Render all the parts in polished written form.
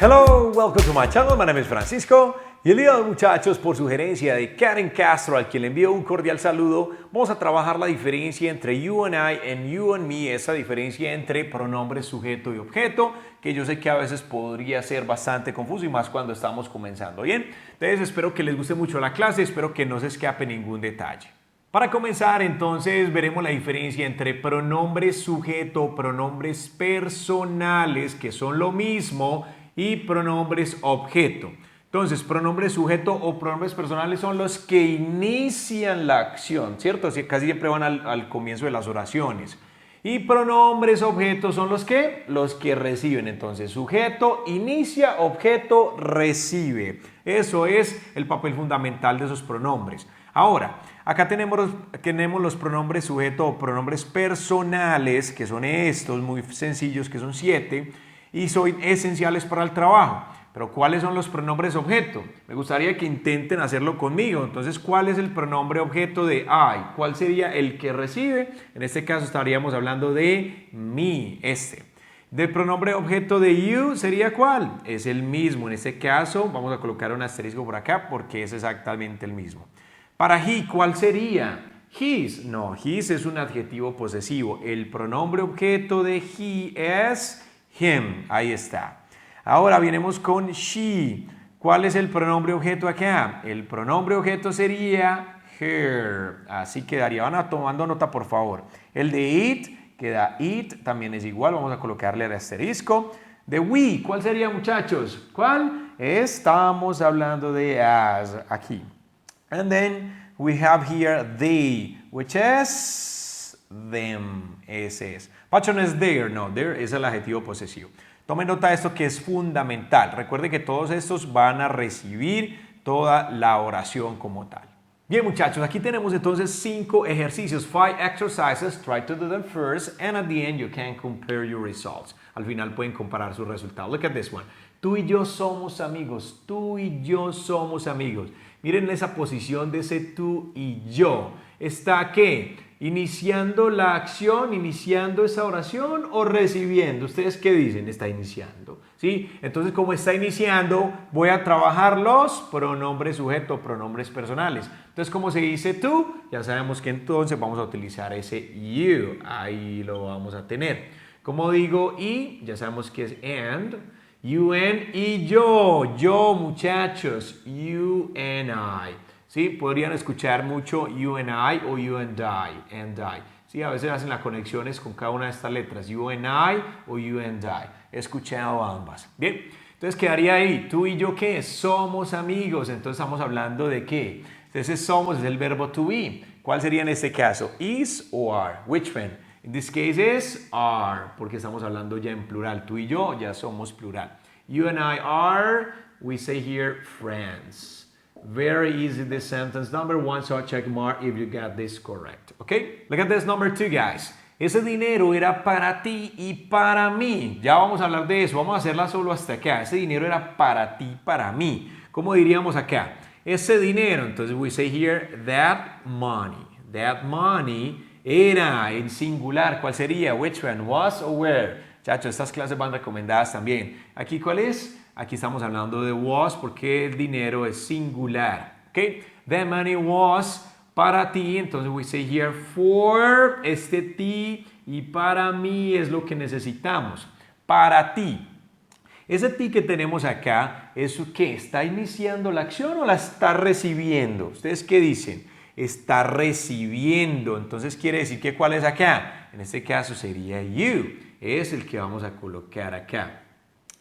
Hello, welcome to my channel. My name is Francisco. Y el día de hoy, muchachos, por sugerencia de Karen Castro, al quien le envío un cordial saludo, vamos a trabajar la diferencia entre you and I and you and me, esa diferencia entre pronombres, sujeto y objeto, que yo sé que a veces podría ser bastante confuso y más cuando estamos comenzando. Bien, entonces espero que les guste mucho la clase, espero que no se escape ningún detalle. Para comenzar, entonces, veremos la diferencia entre pronombres sujeto, pronombres personales, que son lo mismo, y pronombres objeto. Entonces, pronombres sujeto o pronombres personales son los que inician la acción, ¿cierto? Casi siempre van al comienzo de las oraciones. Y pronombres objeto son los que reciben. Entonces, sujeto inicia, objeto recibe. Eso es el papel fundamental de esos pronombres. Ahora, acá tenemos los pronombres sujeto o pronombres personales, que son estos, muy sencillos, que son 7, y son esenciales para el trabajo. Pero ¿cuáles son los pronombres objeto? Me gustaría que intenten hacerlo conmigo. Entonces, ¿cuál es el pronombre objeto de I? ¿Cuál sería el que recibe? En este caso estaríamos hablando de me, este. Del pronombre objeto de you, ¿sería cuál? Es el mismo. En este caso, vamos a colocar un asterisco por acá porque es exactamente el mismo. Para he, ¿cuál sería? His. No, his es un adjetivo posesivo. El pronombre objeto de he es him. Ahí está. Ahora vienemos con she. ¿Cuál es el pronombre objeto acá? El pronombre objeto sería her. Así quedaría. Van tomando nota, por favor. El de it queda it. También es igual. Vamos a colocarle el asterisco. De we. ¿Cuál sería, muchachos? ¿Cuál? Estamos hablando de as aquí. And then we have here they, which is them. Ese es. Pacho no es there, no, there es el adjetivo posesivo. Tomen nota de esto que es fundamental. Recuerden que todos estos van a recibir toda la oración como tal. Bien, muchachos, aquí tenemos entonces 5 ejercicios, 5 exercises. Try to do them first and at the end you can compare your results. Al final pueden comparar sus resultados. Look at this one. Tú y yo somos amigos. Tú y yo somos amigos. Miren esa posición de ese tú y yo. ¿Está qué? ¿Iniciando la acción, iniciando esa oración o recibiendo? ¿Ustedes qué dicen? Está iniciando, ¿sí? Entonces, como está iniciando, voy a trabajar los pronombres sujeto, pronombres personales. Entonces, como se dice tú, ya sabemos que entonces vamos a utilizar ese you. Ahí lo vamos a tener. Como digo y, ya sabemos que es and. You and y yo. Yo, muchachos. You and I. ¿Sí? Podrían escuchar mucho you and I o you and I. ¿Sí? A veces hacen las conexiones con cada una de estas letras. You and I o you and I. He escuchado ambas. Bien. Entonces quedaría ahí. ¿Tú y yo qué? Somos amigos. Entonces estamos hablando de qué. Entonces somos es el verbo to be. ¿Cuál sería en este caso? Is o are? Which one? In this case is are. Porque estamos hablando ya en plural. Tú y yo ya somos plural. You and I are, we say here, friends. Very easy, this sentence. Number 1, so check mark if you got this correct. Okay? Look at this number 2, guys. Ese dinero era para ti y para mí. Ya vamos a hablar de eso. Vamos a hacerla solo hasta acá. Ese dinero era para ti, para mí. ¿Cómo diríamos acá? Ese dinero. Entonces, we say here, that money. That money era en singular. ¿Cuál sería? Which one? Was or were? Chacho, estas clases van recomendadas también. ¿Aquí cuál es? Aquí estamos hablando de was porque el dinero es singular. ¿Ok? The money was para ti. Entonces we say here for este ti y para mí es lo que necesitamos. Para ti. Ese ti que tenemos acá es ¿qué? ¿Está iniciando la acción o la está recibiendo? ¿Ustedes qué dicen? Está recibiendo. Entonces quiere decir que ¿cuál es acá? En este caso sería you. Es el que vamos a colocar acá.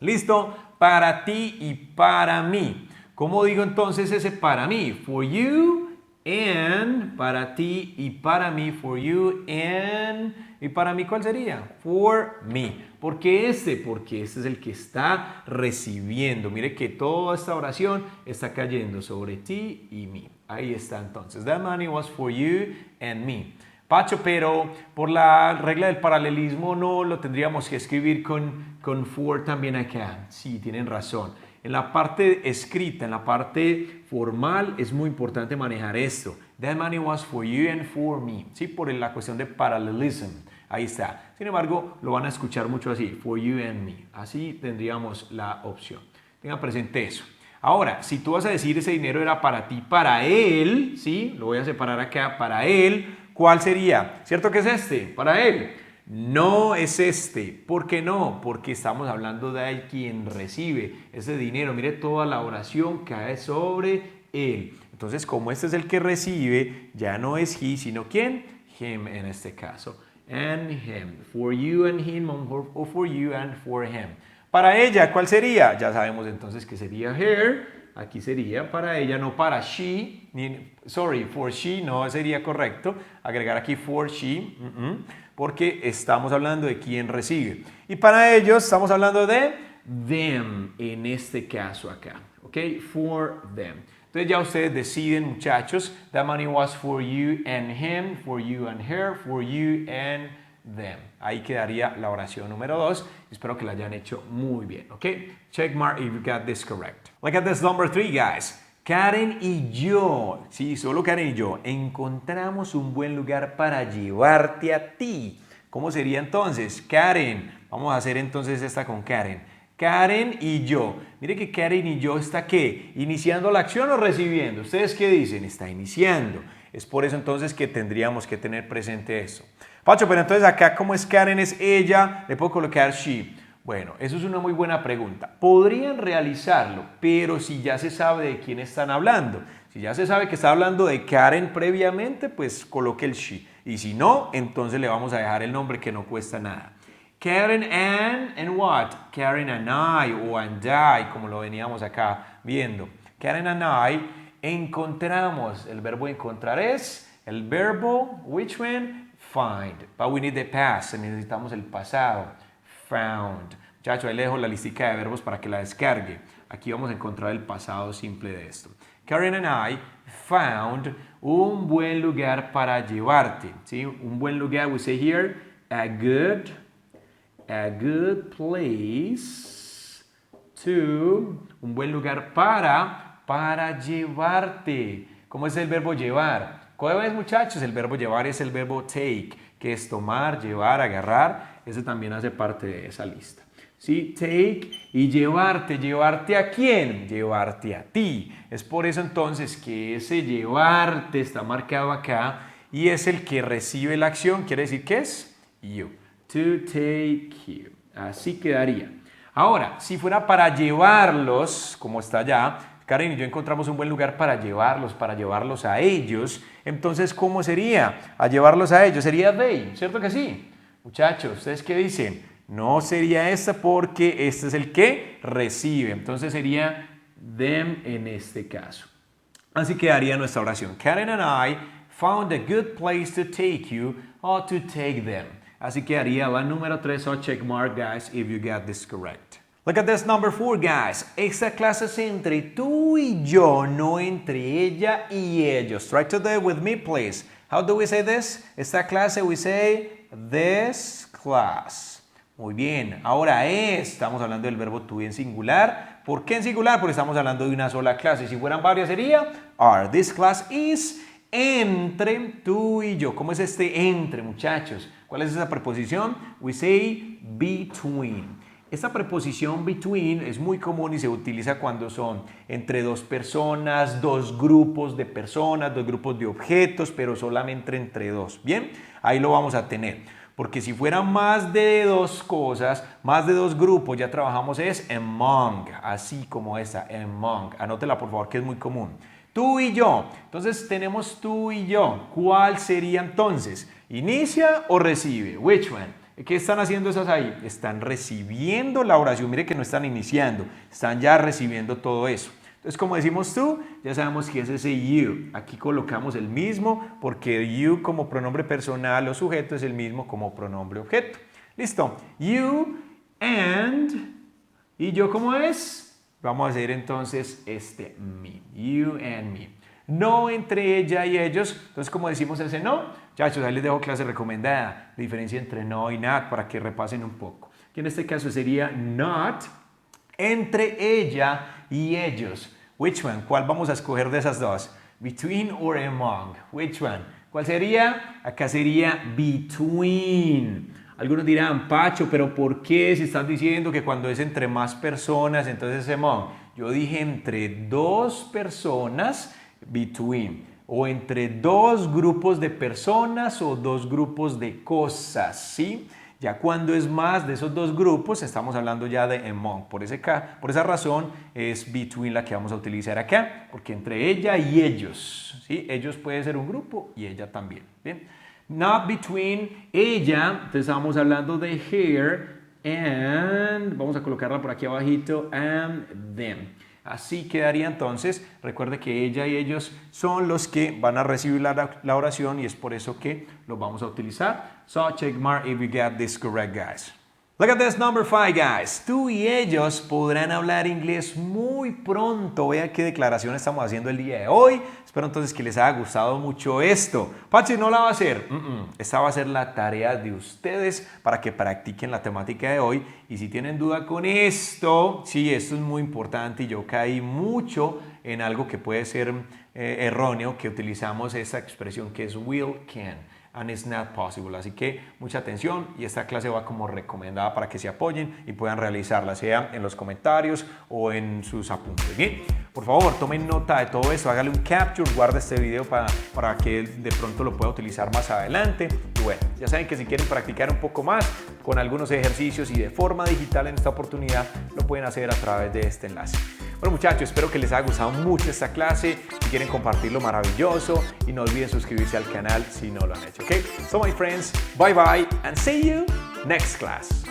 ¿Listo? Para ti y para mí. ¿Cómo digo entonces ese para mí? For you and para ti y para mí. For you and y para mí ¿cuál sería? For me. ¿Por qué este? Porque este es el que está recibiendo. Mire que toda esta oración está cayendo sobre ti y mí. Ahí está entonces. That money was for you and me. Pacho, pero por la regla del paralelismo no lo tendríamos que escribir con for también acá. Sí, tienen razón. En la parte escrita, en la parte formal, es muy importante manejar esto. That money was for you and for me. Sí, por la cuestión de paralelism. Ahí está. Sin embargo, lo van a escuchar mucho así. For you and me. Así tendríamos la opción. Tenga presente eso. Ahora, si tú vas a decir ese dinero era para ti, para él, ¿sí? Lo voy a separar acá, para él, ¿cuál sería? ¿Cierto que es este? Para él. No es este. ¿Por qué no? Porque estamos hablando de quien recibe ese dinero. Mire toda la oración cae sobre él. Entonces, como este es el que recibe, ya no es he, sino ¿quién? Him en este caso. And him. For you and him, or for you and for him. Para ella, ¿cuál sería? Ya sabemos entonces que sería her. Aquí sería para ella, no para she. Sorry, for she no sería correcto. Agregar aquí for she. Porque estamos hablando de quién recibe. Y para ellos estamos hablando de them en este caso acá. ¿Ok? For them. Entonces ya ustedes deciden, muchachos. That money was for you and him, for you and her, for you and them. Ahí quedaría la oración número 2. Espero que la hayan hecho muy bien, ¿ok? Check mark if you got this correct. Look at this number 3, guys. Karen y yo, sí, solo Karen y yo, encontramos un buen lugar para llevarte a ti. ¿Cómo sería entonces? Karen, vamos a hacer entonces esta con Karen. Karen y yo. Mire que Karen y yo está ¿qué? ¿Iniciando la acción o recibiendo? ¿Ustedes qué dicen? Está iniciando. Es por eso entonces que tendríamos que tener presente eso. Pacho, pero entonces acá como es Karen, es ella, le puedo colocar she. Bueno, eso es una muy buena pregunta. Podrían realizarlo, pero si ya se sabe de quién están hablando. Si ya se sabe que está hablando de Karen previamente, pues coloque el she. Y si no, entonces le vamos a dejar el nombre que no cuesta nada. Karen and what? Karen and I o and I, como lo veníamos acá viendo. Karen and I encontramos. El verbo encontrar es el verbo, which one? Find. But we need the past. Necesitamos el pasado. Found. Muchachos, ahí le dejo la listica de verbos para que la descargue. Aquí vamos a encontrar el pasado simple de esto. Karen and I found un buen lugar para llevarte. ¿Sí? Un buen lugar, we say here, a good place to, un buen lugar para llevarte. ¿Cómo es el verbo llevar? ¿Cuál es, muchachos? El verbo llevar es el verbo take, que es tomar, llevar, agarrar. Ese también hace parte de esa lista. ¿Sí? Take y llevarte. ¿Llevarte a quién? Llevarte a ti. Es por eso entonces que ese llevarte está marcado acá y es el que recibe la acción. Quiere decir que es you. To take you. Así quedaría. Ahora, si fuera para llevarlos, como está allá, Karen y yo encontramos un buen lugar para llevarlos a ellos. Entonces, ¿cómo sería? A llevarlos a ellos. Sería they, ¿cierto que sí? Muchachos, ¿ustedes qué dicen? No sería esta porque este es el que recibe. Entonces sería them en este caso. Así quedaría nuestra oración. Karen and I found a good place to take you or to take them. Así quedaría la número 3, so check mark, guys, if you got this correct. Look at this number 4, guys. Esta clase es entre tú y yo, no entre ella y ellos. Try to do it with me, please. How do we say this? Esta clase, we say this class. Muy bien. Ahora estamos hablando del verbo to en singular. ¿Por qué en singular? Porque estamos hablando de una sola clase. Si fueran varias sería are. This class is entre tú y yo. ¿Cómo es este entre, muchachos? ¿Cuál es esa preposición? We say between. Esta preposición between es muy común y se utiliza cuando son entre dos personas, dos grupos de personas, dos grupos de objetos, pero solamente entre dos. Bien, ahí lo vamos a tener. Porque si fueran más de dos cosas, más de dos grupos, ya trabajamos es among, así como esta, among. Anótela por favor que es muy común. Tú y yo. Entonces tenemos tú y yo. ¿Cuál sería entonces? ¿Inicia o recibe? Which one? ¿Qué están haciendo esas ahí? Están recibiendo la oración. Mire que no están iniciando, están ya recibiendo todo eso. Entonces, como decimos tú, ya sabemos que es ese you. Aquí colocamos el mismo porque you como pronombre personal o sujeto es el mismo como pronombre objeto. Listo. You and, ¿y yo cómo es? Vamos a hacer entonces este me. You and me. No entre ella y ellos. Entonces, como decimos ese no, muchachos, ahí les dejo clase recomendada. La diferencia entre no y not para que repasen un poco. Que en este caso sería not entre ella y ellos. Which one? ¿Cuál vamos a escoger de esas dos? Between or among. Which one? ¿Cuál sería? Acá sería between. Algunos dirán, Pacho, pero ¿por qué si están diciendo que cuando es entre más personas, entonces es among? Yo dije entre dos personas, between, o entre dos grupos de personas o dos grupos de cosas, ¿sí? Ya cuando es más de esos dos grupos, estamos hablando ya de among. Por esa razón es between la que vamos a utilizar acá, porque entre ella y ellos, ¿sí? Ellos puede ser un grupo y ella también, ¿bien? Not between ella, entonces estamos hablando de her and, vamos a colocarla por aquí abajito, and them. Así quedaría entonces. Recuerde que ella y ellos son los que van a recibir la oración y es por eso que lo vamos a utilizar. So check mark if you got this correct, guys. Look at this number 5, guys. Tú y ellos podrán hablar inglés muy pronto. Vea qué declaración estamos haciendo el día de hoy. Espero entonces que les haya gustado mucho esto. Pachi, ¿no la va a hacer? Esta va a ser la tarea de ustedes para que practiquen la temática de hoy. Y si tienen duda con esto, sí, esto es muy importante y yo caí mucho en algo que puede ser erróneo, que utilizamos esa expresión que es will, can. And it's not possible. Así que mucha atención y esta clase va como recomendada para que se apoyen y puedan realizarla, sea en los comentarios o en sus apuntes. Bien, por favor, tomen nota de todo esto, hágale un capture, guarda este video para que de pronto lo pueda utilizar más adelante. Y bueno, ya saben que si quieren practicar un poco más con algunos ejercicios y de forma digital en esta oportunidad, lo pueden hacer a través de este enlace. Bueno muchachos, espero que les haya gustado mucho esta clase. Si quieren compartirlo, maravilloso. Y no olviden suscribirse al canal si no lo han hecho. Okay? So my friends, bye bye and see you next class.